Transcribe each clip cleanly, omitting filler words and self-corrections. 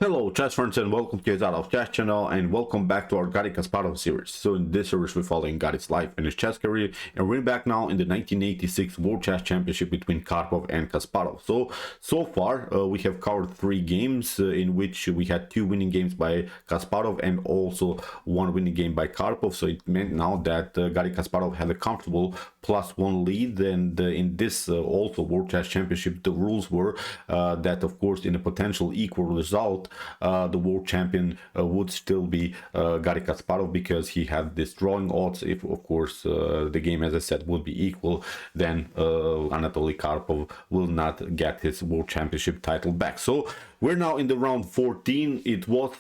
Hello chess friends and welcome to Jozarov chess channel and welcome back to our Garry Kasparov series. So in this series we're following Garry's life and his chess career, and we're back now in the 1986 World Chess Championship between Karpov and Kasparov. So far we have covered 3 games in which we had 2 winning games by Kasparov and also 1 winning game by Karpov. So it meant now that Garry Kasparov had a comfortable +1 lead, and in this also World Chess Championship the rules were that of course in a potential equal result the world champion would still be Garry Kasparov, because he had this drawing odds. If of course the game, as I said, would be equal, then Anatoly Karpov will not get his world championship title back. So we're now in the round 14. It was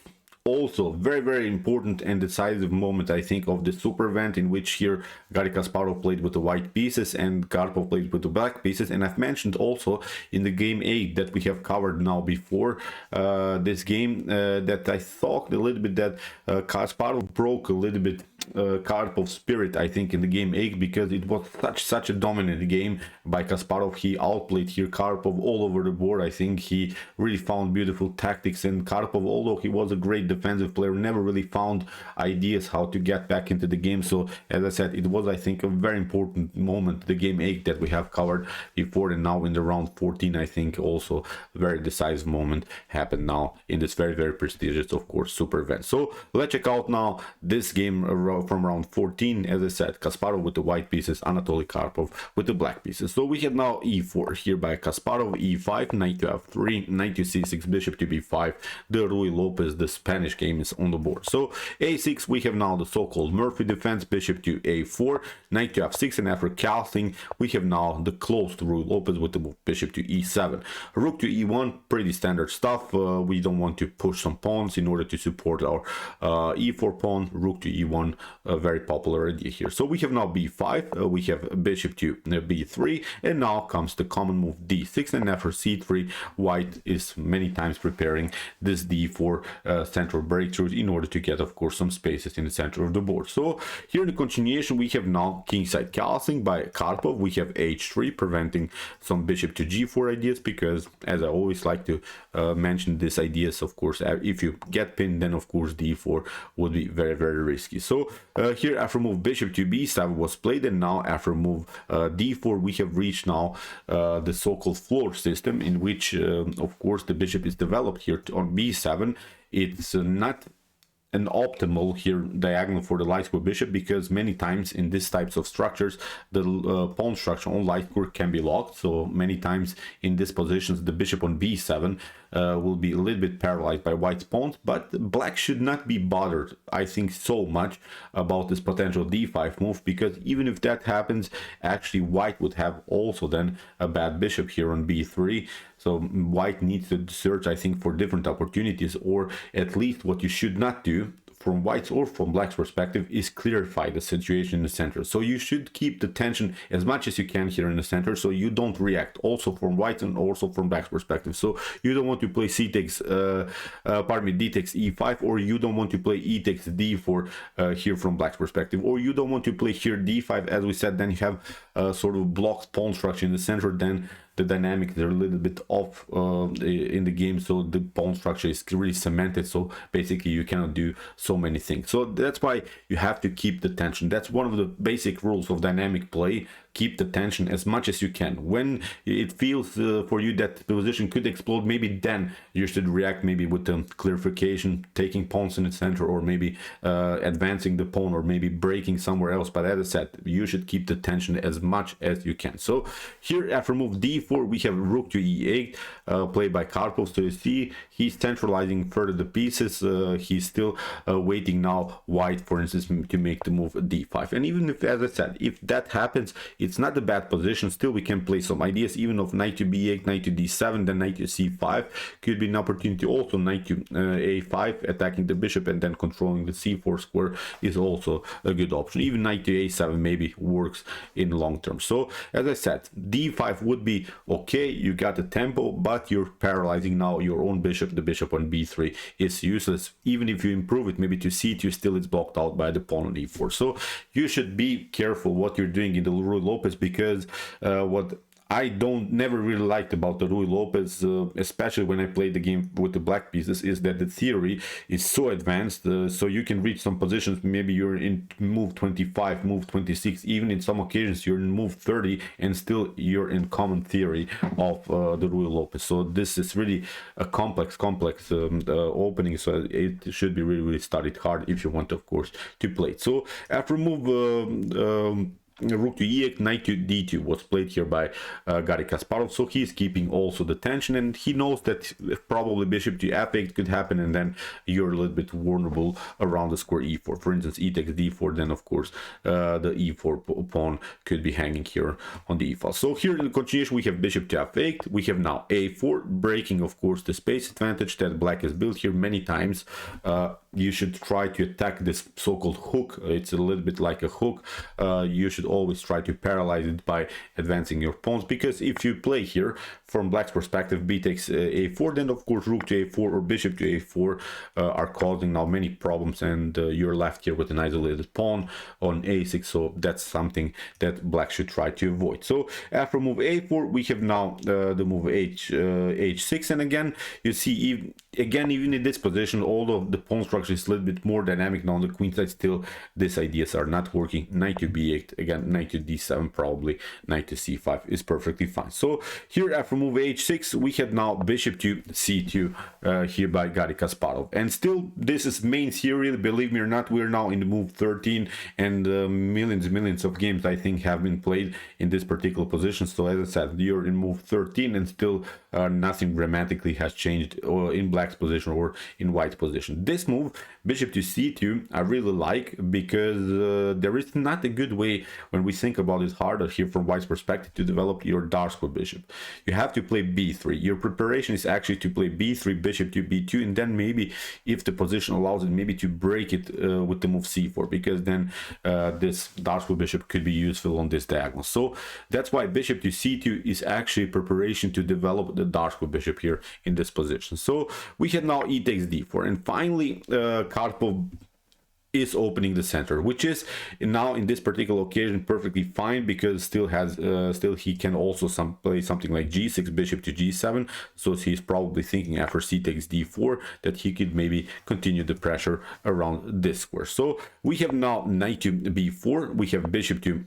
also very important and decisive moment, I think, of the super event, in which here Garry Kasparov played with the white pieces and Karpov played with the black pieces. And I've mentioned also in the game 8 that we have covered now before this game that I thought a little bit that Kasparov broke a little bit Karpov's spirit, I think, in the game 8, because it was such a dominant game by Kasparov. He outplayed here Karpov all over the board. I think he really found beautiful tactics, and Karpov, although he was a great defensive player, never really found ideas how to get back into the game. So as I said, it was, I think, a very important moment, the game 8 that we have covered before, and now in the round 14 I think also a very decisive moment happened now in this very prestigious, of course, super event. So let's check out now this game from round 14. As I said, Kasparov with the white pieces, Anatoly Karpov with the black pieces. So we have now e4 here by Kasparov, e5, knight to f3, knight to c6, bishop to b5. The Ruy Lopez, the Spanish game, is on the board. So a6, we have now the so-called Murphy defense, bishop to a4, knight to f6, and after castling we have now the closed Ruy Lopez with the bishop to e7. Rook to e1, pretty standard stuff. We don't want to push some pawns in order to support our e4 pawn. Rook to e1, a very popular idea here. So we have now b5, we have bishop to b3, and now comes the common move d6, and after c3 white is many times preparing this d4 central breakthrough in order to get, of course, some spaces in the center of the board. So here in the continuation we have now kingside castling by Karpov. We have h3 preventing some bishop to g4 ideas, because as I always like to mention these ideas, of course, if you get pinned, then of course d4 would be very risky. So here after move bishop to b7 was played, and now after move d4 we have reached now the so-called Flohr system, in which of course the bishop is developed here on b7. It's not an optimal here diagonal for the light square bishop, because many times in these types of structures the pawn structure on light square can be locked. So many times in these positions the bishop on b7 will be a little bit paralyzed by white's pawns, but black should not be bothered, I think, so much about this potential d5 move, because even if that happens, actually white would have also then a bad bishop here on b3. So white needs to search, I think, for different opportunities, or at least what you should not do from white's or from black's perspective is clarify the situation in the center. So you should keep the tension as much as you can here in the center, so you don't react, also from white and also from black's perspective. So you don't want to play d takes e5, or you don't want to play e takes d4 here from black's perspective, or you don't want to play here d5, as we said. Then you have sort of blocked pawn structure in the center, then the dynamics are a little bit off in the game, so the pawn structure is really cemented, so basically you cannot do so many things. So that's why you have to keep the tension. That's one of the basic rules of dynamic play. Keep the tension as much as you can. When it feels for you that the position could explode, maybe then you should react, maybe with clarification, taking pawns in the center, or maybe advancing the pawn, or maybe breaking somewhere else. But as I said, you should keep the tension as much as you can. So here after move d4 we have rook to e8 played by Karpov. So you see he's centralizing further the pieces. He's still waiting now white, for instance, to make the move d5. And even if, as I said, if that happens, it's not a bad position. Still we can play some ideas, even of knight to b8, knight to d7, then knight to c5 could be an opportunity. Also knight to a5, attacking the bishop and then controlling the c4 square is also a good option. Even knight to a7 maybe works in the long term. So as I said, d5 would be okay, you got the tempo, but you're paralyzing now your own bishop. The bishop on b3 is useless. Even if you improve it maybe to c2, still it's blocked out by the pawn on e4. So you should be careful what you're doing in the Ruy Lopez, because what I don't never really liked about the Ruy Lopez, especially when I played the game with the black pieces, is that the theory is so advanced, so you can reach some positions, maybe you're in move 25, move 26, even in some occasions you're in move 30, and still you're in common theory of the Ruy Lopez. So this is really a complex opening, so it should be really studied hard if you want, of course, to play it. So after move rook to e8, knight to d2 was played here by Garry Kasparov, so he's keeping also the tension, and he knows that probably bishop to f8 could happen, and then you're a little bit vulnerable around the square e4. For instance, e takes d4, then of course the e4 pawn could be hanging here on the e file. So here in the continuation we have bishop to f8, we have now a4, breaking of course the space advantage that black has built here many times. You should try to attack this so-called hook. It's a little bit like a hook. You should always try to paralyze it by advancing your pawns, because if you play here from black's perspective, b takes a4, then of course rook to a4 or bishop to a4 are causing now many problems, and you're left here with an isolated pawn on a6. So that's something that black should try to avoid. So after move a4 we have now the move h6, and again you see even in this position, although the pawn structure is a little bit more dynamic now on the queen side, still these ideas are not working. Knight to b8, again knight to d7, probably knight to c5 is perfectly fine. So here after move h6 we have now bishop to c2 here by Garry Kasparov, and still this is main theory, believe me or not. We're now in the move 13, and millions of games I think have been played in this particular position. So as I said, you're in move 13 and still nothing dramatically has changed in black's position or in white's position. This move bishop to c2 I really like, because there is not a good way, when we think about it harder here from white's perspective, to develop your dark square bishop. You have to play b3. Your preparation is actually to play b3, bishop to b2, and then maybe if the position allows it, maybe to break it with the move c4, because then this dark square bishop could be useful on this diagonal. So that's why bishop to c2 is actually preparation to develop the dark square bishop here in this position. So we have now e takes d4, and finally Karpov is opening the center, which is now in this particular occasion perfectly fine, because still he can also play something like g6, bishop to g7. So he's probably thinking after c takes d4 that he could maybe continue the pressure around this square. So we have now knight to b4, we have bishop to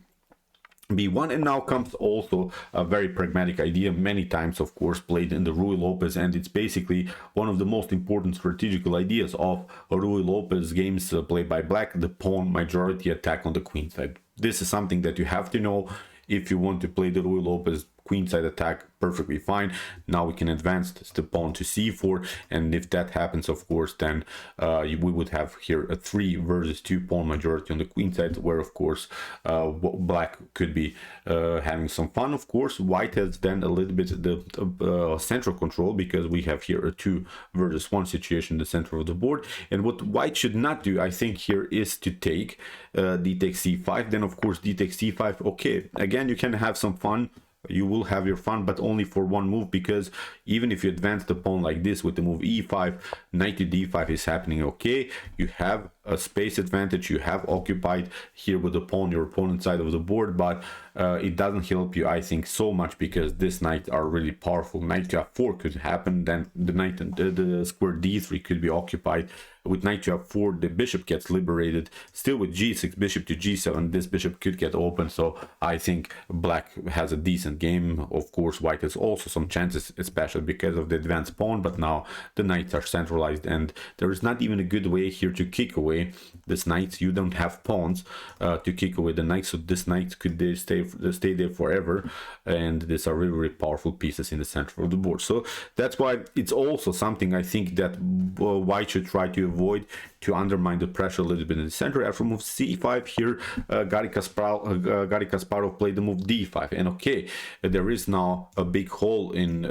b1, and now comes also a very pragmatic idea, many times of course played in the Ruy Lopez, and it's basically one of the most important strategical ideas of Ruy Lopez games played by black, the pawn majority attack on the queen side. This is something that you have to know if you want to play the Ruy Lopez queenside attack perfectly fine. Now we can advance the pawn to c4, and if that happens, of course, then we would have here a 3 versus 2 pawn majority on the queenside, where of course black could be having some fun. Of course, white has then a little bit the central control, because we have here a 2 versus 1 situation in the center of the board. And what white should not do, I think, here is to take d takes c5, then of course d takes c5. Okay, again, you can have some fun. You will have your fun, but only for one move, because even if you advance the pawn like this with the move e5, knight to d5 is happening. Okay, you have a space advantage, you have occupied here with the pawn your opponent's side of the board, but it doesn't help you, I think, so much, because this knight are really powerful. Knight to f4 could happen, then the knight and the square d3 could be occupied. With knight to f4 the bishop gets liberated. Still with g6, bishop to g7, this bishop could get open. So I think black has a decent game. Of course, white has also some chances, especially because of the advanced pawn, but now the knights are centralized, and there is not even a good way here to kick away this knight. You don't have pawns to kick away the knight, so this knight could stay there forever, and these are really powerful pieces in the center of the board. So that's why it's also something I think that white should try to avoid, to undermine the pressure a little bit in the center. After move c5 here, Garry Kasparov played the move d5, and okay, there is now a big hole in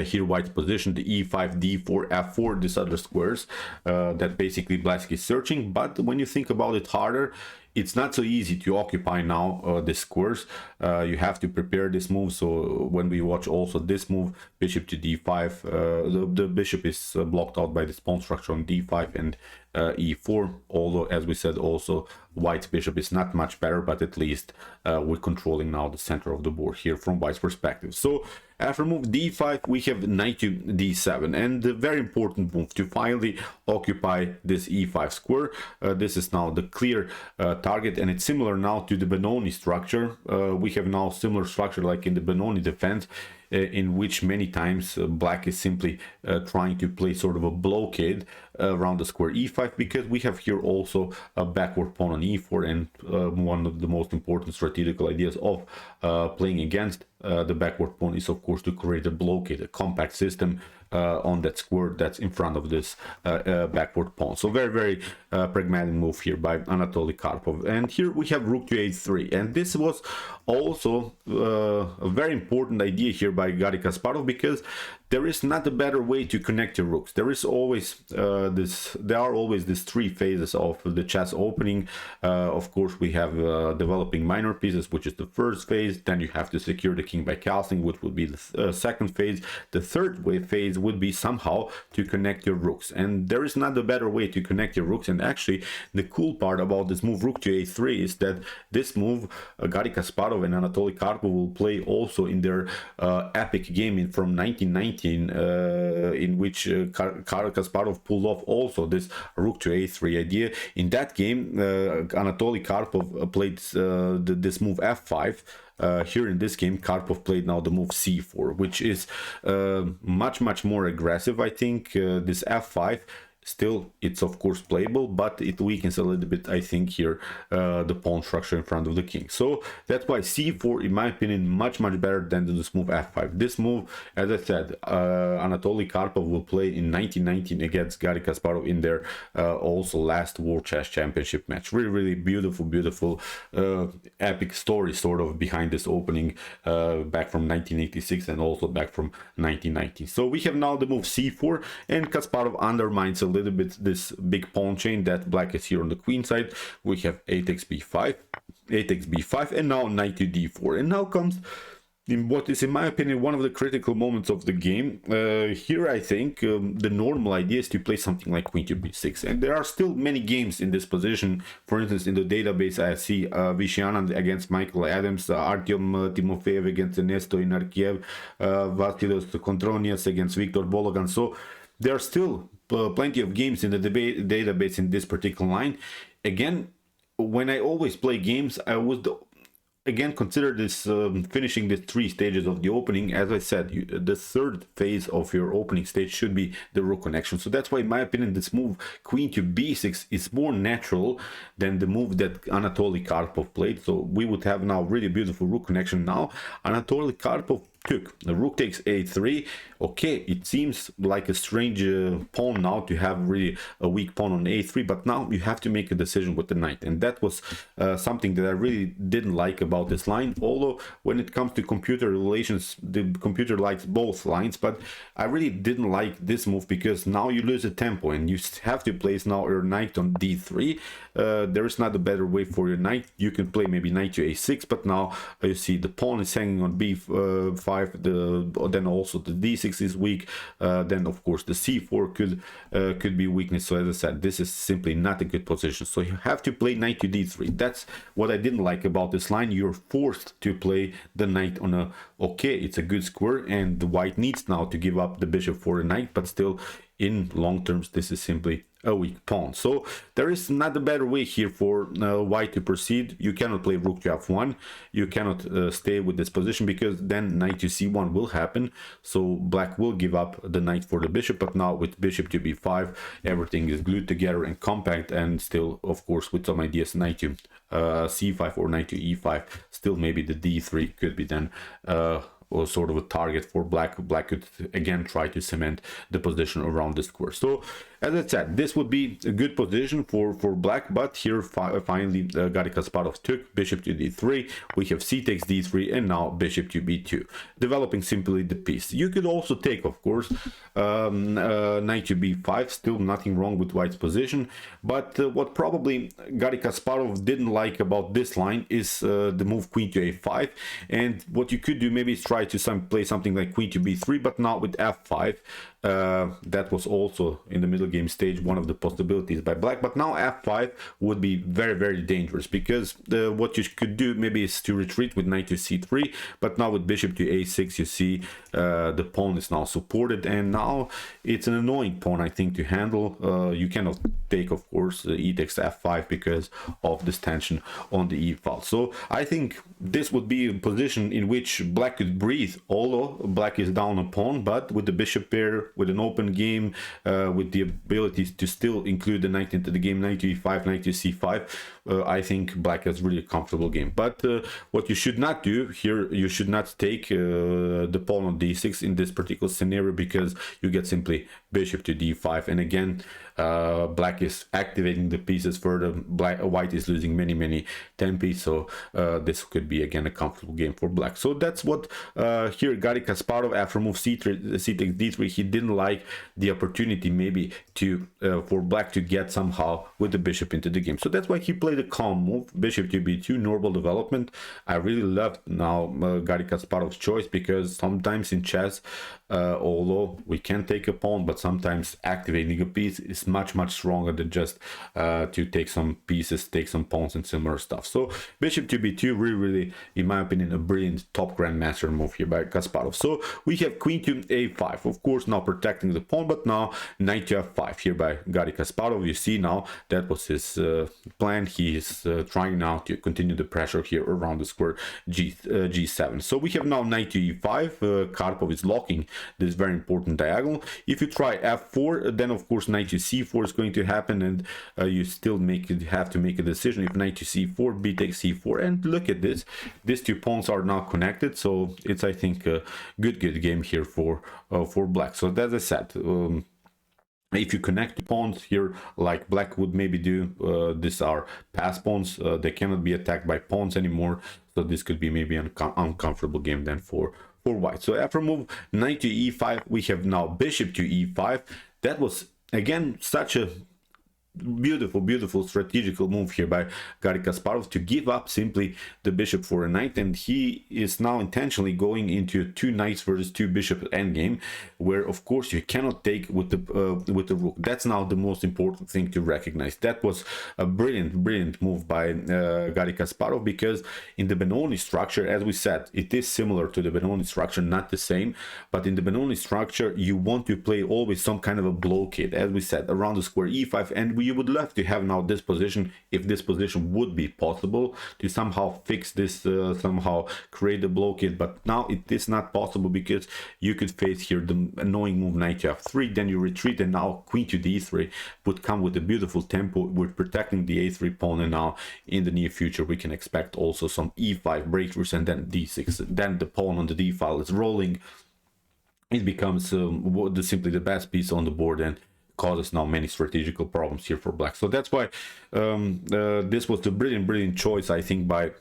here white's position, the e5, d4, f4, these other squares that basically black is searching. But when you think about it harder, it's not so easy to occupy now the squares. You have to prepare this move. So when we watch also this move, bishop to d5, the bishop is blocked out by this pawn structure on d5 and e4. Although, as we said, also white's bishop is not much better, but at least we're controlling now the center of the board here from white's perspective. So after move d5, we have knight to d7, and the very important move to finally occupy this e5 square. This is now the clear target, and it's similar now to the Benoni structure. We have now similar structure like in the Benoni defense, in which many times black is simply trying to play sort of a blockade around the square e5, because we have here also a backward pawn on e4, and one of the most important strategical ideas of playing against the backward pawn is of course to create a blockade, a compact system on that square that's in front of this backward pawn. So very pragmatic move here by Anatoly Karpov. And here we have rook to a3, and this was also a very important idea here by Garry Kasparov, because there is not a better way to connect your rooks. There is always there are always these three phases of the chess opening. Of course, we have developing minor pieces, which is the first phase. Then you have to secure the king by castling, which would be the second phase. The third phase would be somehow to connect your rooks, and there is not a better way to connect your rooks. And actually, the cool part about this move rook to a3 is that this move Garry Kasparov and Anatoly Karpov will play also in their epic game from 1990. In which Kasparov pulled off also this rook to a3 idea. In that game, Anatoly Karpov played this move f5. Here in this game, Karpov played now the move c4, which is much more aggressive. I think this f5. Still, it's of course playable, but it weakens a little bit, I think, here the pawn structure in front of the king. So that's why c4, in my opinion, much better than this move f5. This move, as I said, Anatoly Karpov will play in 1919 against Garry Kasparov in their also last World Chess Championship match. Really beautiful epic story sort of behind this opening back from 1986 and also back from 1990. So we have now the move c4, and Kasparov undermines a little bit this big pawn chain that black is here on the queen side. We have 8x b5, and now knight to d4. And now comes in what is, in my opinion, one of the critical moments of the game. Here I think the normal idea is to play something like queen to b6, and there are still many games in this position. For instance, in the database I see Vishianand against Michael Adams, Artyom Timofeyev against Ernesto Inarkiev, Vasilios Kontronias against Viktor Bologan. So there are still plenty of games in the database in this particular line. Again, when I always play games, I would again consider this finishing the three stages of the opening. As I said, the third phase of your opening stage should be the rook connection. So that's why, in my opinion, this move queen to b6 is more natural than the move that Anatoly Karpov played. So we would have now really beautiful rook connection. Now Anatoly Karpov took the rook takes a3. Okay, it seems like a strange pawn now to have really a weak pawn on a3, but now you have to make a decision with the knight, and that was something that I really didn't like about this line. Although when it comes to computer relations, the computer likes both lines, but I really didn't like this move because now you lose a tempo and you have to place now your knight on d3. There is not a better way for your knight. You can play maybe knight to a6, but now you see the pawn is hanging on b5. Then also the d6 is weak. Then of course the c4 could be weakness. So as I said, this is simply not a good position. So you have to play knight to d3. That's what I didn't like about this line. You're forced to play the knight on a, okay, it's a good square, and the white needs now to give up the bishop for a knight, but still in long terms this is simply a weak pawn. So there is not a better way here for white to proceed. You cannot play rook to f1. You cannot stay with this position, because then knight to c1 will happen. So black will give up the knight for the bishop, but now with bishop to b5 everything is glued together and compact, and still of course with some ideas knight to c5 or knight to e5, still maybe the d3 could be then or sort of a target for black. Black could again try to cement the position around the square. So as I said, this would be a good position for black, but here finally Garry Kasparov took bishop to d3. We have c takes d3, and now bishop to b2, developing simply the piece. You could also take, of course, knight to b5. Still nothing wrong with white's position, but what probably Garry Kasparov didn't like about this line is the move queen to a5. And what you could do maybe is try to play something like queen to b3, but not with f5. That was also in the middle game stage one of the possibilities by black, but now f5 would be very, very dangerous, because what you could do maybe is to retreat with knight to c3, but now with bishop to a6, you see the pawn is now supported, and now it's an annoying pawn, I think, to handle. You cannot take, of course, e takes f5 because of this tension on the e file. So I think this would be a position in which black could breathe, although black is down a pawn, but with the bishop pair, with an open game, with the ability to still include the knight into the game, knight to e5, knight to c5, I think black has really a comfortable game. But what you should not do here, you should not take the pawn on d6 in this particular scenario, because you get simply bishop to d5, and again black is activating the pieces further. White is losing many tempi, so this could be again a comfortable game for black. So that's what here Garry Kasparov, after move c3, c takes d3, he didn't like the opportunity maybe to for black to get somehow with the bishop into the game. So that's why he played a calm move, bishop to b2, normal development. I really loved now Garry Kasparov's choice, because sometimes in chess, although we can take a pawn, but sometimes activating a piece is much stronger than just to take some pieces, take some pawns and similar stuff. So bishop to b2, really, in my opinion, a brilliant top grandmaster move here by Kasparov. So we have queen to a5, of course, now protecting the pawn, but now knight to f5 here by Garry Kasparov. You see now that was his plan. He is trying now to continue the pressure here around the square g7. So we have now knight to e5. Karpov is locking this very important diagonal. If you try f4, then of course knight to c4 is going to happen, and you still have to make a decision. If knight to c4, b takes c4, and look at this, these two pawns are now connected, so it's, I think, a good game here for black. So as I said, if you connect the pawns here like black would maybe do, these are pass pawns, they cannot be attacked by pawns anymore, so this could be maybe an uncomfortable game then for white. So after move knight to e5, we have now bishop to e5. That was again such a beautiful strategical move here by Garry Kasparov to give up simply the bishop for a knight, and he is now intentionally going into two knights versus two bishop endgame, where of course you cannot take with the rook. That's now the most important thing to recognize. That was a brilliant move by Garry Kasparov, because in the Benoni structure, as we said, it is similar to the Benoni structure, not the same, but in the Benoni structure you want to play always some kind of a blockade, as we said, around the square e5, and you would love to have now this position, if this position would be possible, to somehow fix this, somehow create a blockade, but now it is not possible, because you could face here the annoying move knight to f3, then you retreat, and now queen to d3 would come with a beautiful tempo with protecting the a3 pawn, and now in the near future we can expect also some e5 breakthroughs, and then d6, then the pawn on the d file is rolling. It becomes simply the best piece on the board, and causes now many strategical problems here for black. So that's why this was the brilliant choice, I think, by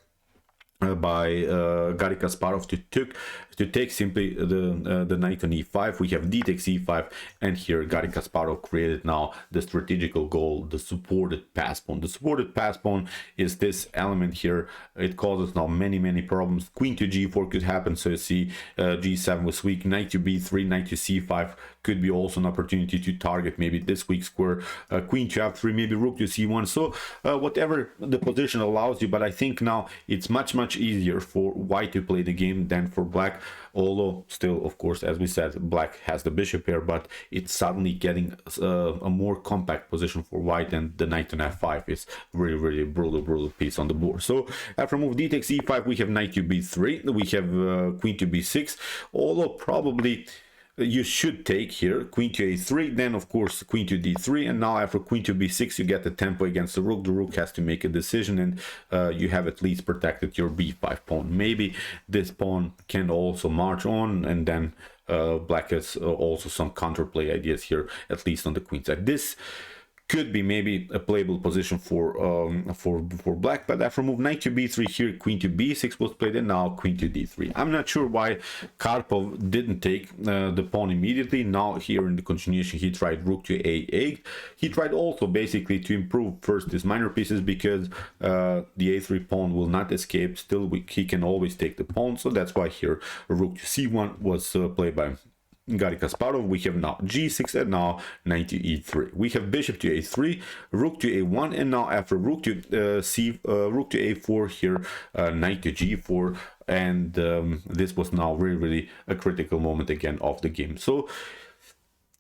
Garry Kasparov to take simply the knight on e5. We have d takes e5, and here Garry Kasparov created now the strategical goal, the supported pass pawn. The supported pass pawn is this element here. It causes now many problems. Queen to g4 could happen, so you see g7 was weak. Knight to b3, knight to c5 could be also an opportunity to target maybe this weak square. Queen to f3, maybe rook to c1. So whatever the position allows you, but I think now it's much easier for white to play the game than for black, although still, of course, as we said, black has the bishop here, but it's suddenly getting a more compact position for white, and the knight on f5 is really brutal piece on the board. So after move d takes e5, we have knight to b3, we have queen to b6, although probably you should take here queen to a3, then of course queen to d3, and now after queen to b6 you get the tempo against the rook. The rook has to make a decision, and you have at least protected your b5 pawn. Maybe this pawn can also march on, and then black has also some counterplay ideas here, at least on the queen side. This could be maybe a playable position for black, but after move knight to b3 here, queen to b6 was played, and now queen to d3. I'm not sure why Karpov didn't take the pawn immediately. Now here in the continuation he tried rook to a8. He tried also basically to improve first his minor pieces, because the a3 pawn will not escape. Still he can always take the pawn, so that's why here rook to c1 was played by Garry Kasparov. We have now g6, and now knight to e3. We have bishop to a3, rook to a1, and now after rook to rook to a4 here, knight to g4, and this was now really a critical moment again of the game. So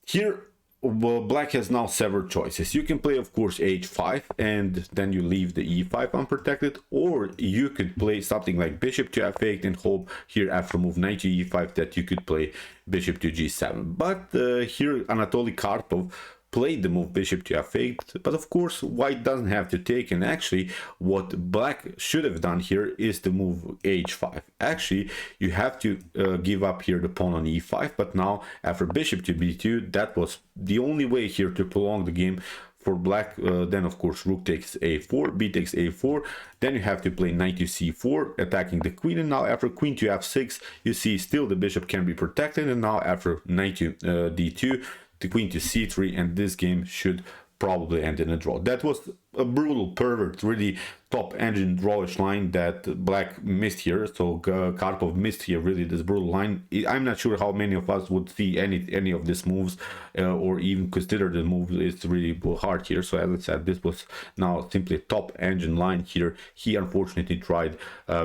here black has now several choices. You can play of course h5, and then you leave the e5 unprotected, or you could play something like bishop to f8 and hope here after move knight to e5 that you could play bishop to g7. But here Anatoly Karpov played the move bishop to f8, but of course white doesn't have to take, and actually what black should have done here is to move h5. Actually you have to give up here the pawn on e5, but now after bishop to b2, that was the only way here to prolong the game for black. Then of course rook takes a4, b takes a4, then you have to play knight to c4 attacking the queen, and now after queen to f6 you see still the bishop can be protected, and now after knight to d2, the queen to c3, and this game should probably end in a draw. That was a brutal pervert, really top engine drawish line that black missed here. So Karpov missed here really this brutal line. I'm not sure how many of us would see any of these moves or even consider the move. It's really hard here. So as I said, this was now simply a top engine line here. He unfortunately tried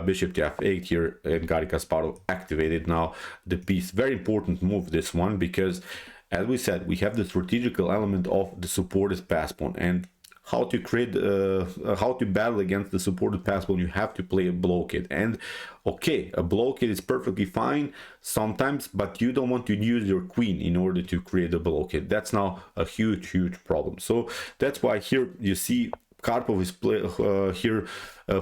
bishop to f8 here, and Garry Kasparov activated now the piece. Very important move this one, because as we said, we have the strategical element of the supported pass pawn, and how to create how to battle against the supported pass pawn. You have to play a blockade, and okay, a blockade is perfectly fine sometimes, but you don't want to use your queen in order to create a blockade. That's now a huge problem. So that's why here you see Karpov is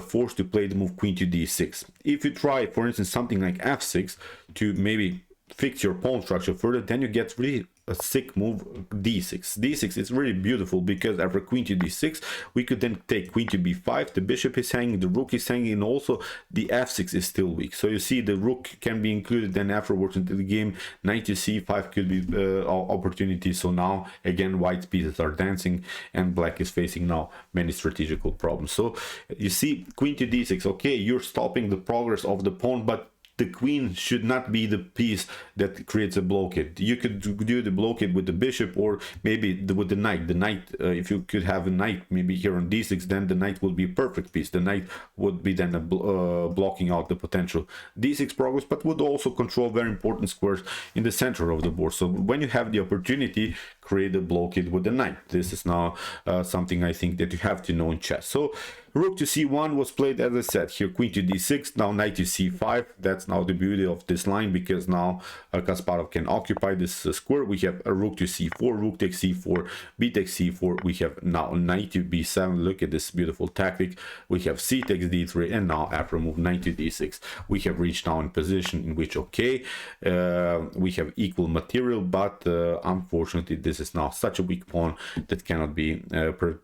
forced to play the move queen to d6. If you try, for instance, something like f6 to maybe fix your pawn structure further, then you get really a sick move d6. d6 is really beautiful, because after queen to d6 we could then take queen to b5, the bishop is hanging, the rook is hanging, and also the f6 is still weak. So you see the rook can be included then afterwards into the game. Knight to c5 could be opportunity. So now again white's pieces are dancing, and black is facing now many strategical problems. So you see queen to d6, okay, you're stopping the progress of the pawn, but the queen should not be the piece that creates a blockade. You could do the blockade with the bishop, or maybe with the knight. The knight, if you could have a knight maybe here on d6, then the knight would be a perfect piece. The knight would be then blocking out the potential d6 progress, but would also control very important squares in the center of the board. So when you have the opportunity, create a blockade with the knight. This is now something I think that you have to know in chess. So rook to c1 was played, as I said, here queen to d6, now knight to c5. That's now the beauty of this line, because now Kasparov can occupy this square. We have a rook to c4, rook takes c4, b takes c4. We have now knight to b7. Look at this beautiful tactic. We have c takes d3, and now after move knight to d6, we have reached now in position in which, okay, we have equal material, but unfortunately this is now such a weak pawn that cannot be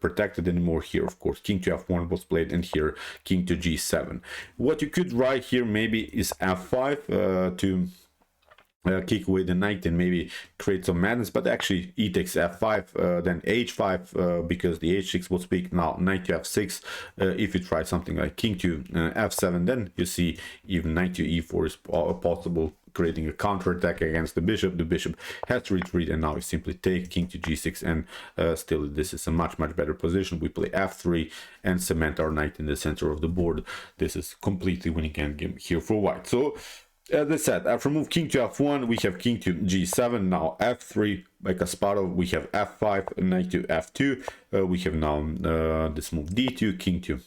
protected anymore. Here of course king to f1 was played, and here king to g7. What you could write here maybe is f5 to kick away the knight and maybe create some madness, but actually e takes f5, then h5, because the h6 was weak. Now knight to f6. If you try something like king to f7, then you see even knight to e4 is possible, creating a counter-attack against the bishop. The bishop has to retreat, and now we simply take king to g6, and still this is a much better position. We play f3 and cement our knight in the center of the board. This is completely winning endgame here for white. So as I said, after move king to f1, we have king to g7, now f3 by Kasparov, we have f5, knight to f2, we have now this move d2, king to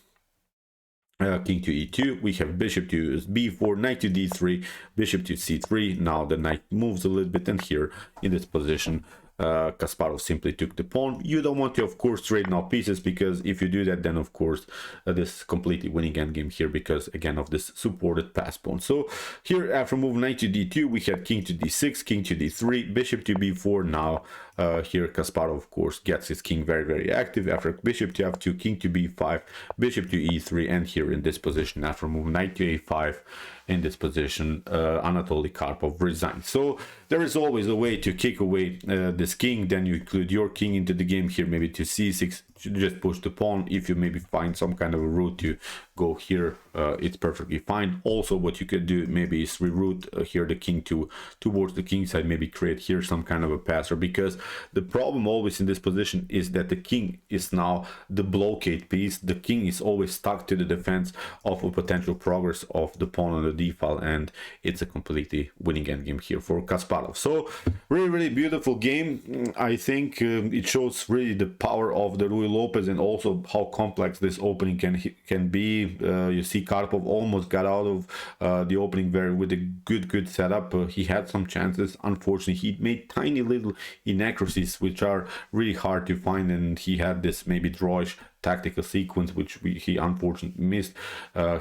king to e2, we have bishop to b4, knight to d3, bishop to c3. Now the knight moves a little bit, and here in this position Kasparov simply took the pawn. You don't want to, of course, trade now pieces, because if you do that, then of course this is completely winning endgame here, because again of this supported pass pawn. So here, after move knight to d2, we had king to d6, king to d3, bishop to b4. Now here Kasparov, of course, gets his king very, very active. After bishop to f2, king to b5, bishop to e3, and here in this position, after move knight to a5, in this position Anatoly Karpov resigns. So there is always a way to kick away this king. Then you include your king into the game here, maybe to c6, just push the pawn. If you maybe find some kind of a route to go here, it's perfectly fine. Also, what you could do maybe is reroute here the king towards the king side, maybe create here some kind of a passer, because the problem always in this position is that the king is now the blockade piece. The king is always stuck to the defense of a potential progress of the pawn on the d file, and it's a completely winning endgame here for Kasparov. So really, really beautiful game. I think it shows really the power of the Ruy Lopez, and also how complex this opening can be. You see Karpov almost got out of the opening with a good setup. He had some chances. Unfortunately, he made tiny little inaccuracies which are really hard to find, and he had this maybe drawish tactical sequence which he unfortunately missed.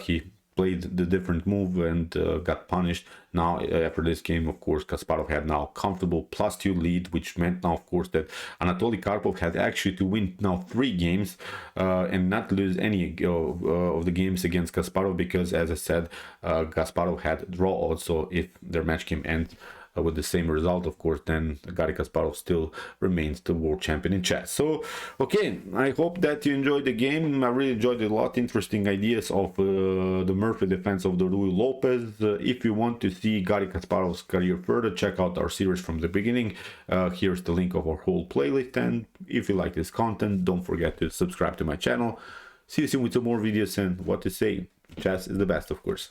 He played the different move and got punished. Now after this game, of course, Kasparov had now comfortable +2 lead, which meant now, of course, that Anatoly Karpov had actually to win now 3 games and not lose any of the games against Kasparov, because, as I said, Kasparov had draw odds. So if their match game ends with the same result, of course, then Garry Kasparov still remains the world champion in chess. So okay, I hope that you enjoyed the game. I really enjoyed it a lot. Interesting ideas of the Murphy defense of the Ruy Lopez. If you want to see Garry Kasparov's career further, check out our series from the beginning. Here's the link of our whole playlist, and if you like this content, don't forget to subscribe to my channel. See you soon with some more videos, and what to say, chess is the best, of course.